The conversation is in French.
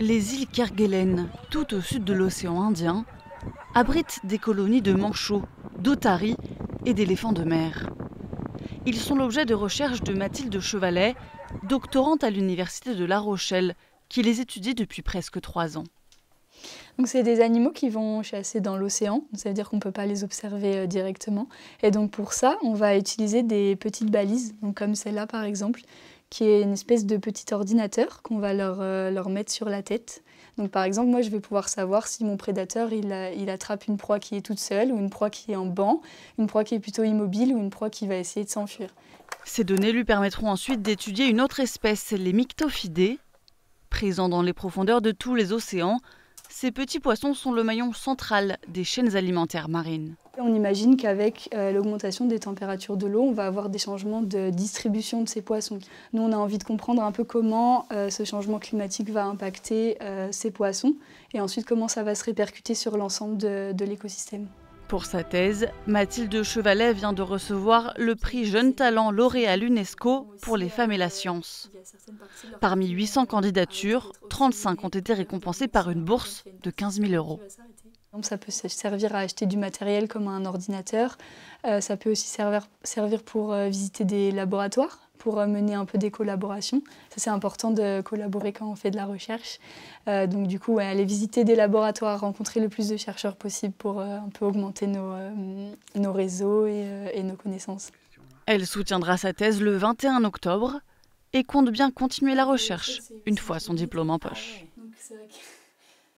Les îles Kerguelen, tout au sud de l'océan Indien, abritent des colonies de manchots, d'otaries et d'éléphants de mer. Ils sont l'objet de recherches de Mathilde Chevalet, doctorante à l'université de La Rochelle, qui les étudie depuis presque 3 ans. Donc c'est des animaux qui vont chasser dans l'océan, ça veut dire qu'on ne peut pas les observer directement. Et donc pour ça, on va utiliser des petites balises, donc comme celle-là par exemple, qui est une espèce de petit ordinateur qu'on va leur mettre sur la tête. Donc par exemple, moi je vais pouvoir savoir si mon prédateur il attrape une proie qui est toute seule, ou une proie qui est en banc, une proie qui est plutôt immobile, ou une proie qui va essayer de s'enfuir. Ces données lui permettront ensuite d'étudier une autre espèce, les myctophidés. Présents dans les profondeurs de tous les océans, ces petits poissons sont le maillon central des chaînes alimentaires marines. On imagine qu'avec l'augmentation des températures de l'eau, on va avoir des changements de distribution de ces poissons. Nous, on a envie de comprendre un peu comment ce changement climatique va impacter ces poissons et ensuite comment ça va se répercuter sur l'ensemble de l'écosystème. Pour sa thèse, Mathilde Chevalet vient de recevoir le prix Jeune Talent lauréat l'UNESCO pour les femmes et la science. Parmi 800 candidatures, 35 ont été récompensées par une bourse de 15 000 €. Ça peut servir à acheter du matériel comme un ordinateur. Ça peut aussi servir pour visiter des laboratoires, pour mener un peu des collaborations. Ça, c'est important de collaborer quand on fait de la recherche. Donc du coup, aller visiter des laboratoires, rencontrer le plus de chercheurs possible pour un peu augmenter nos réseaux et nos connaissances. Elle soutiendra sa thèse le 21 octobre et compte bien continuer la recherche une fois son diplôme en poche.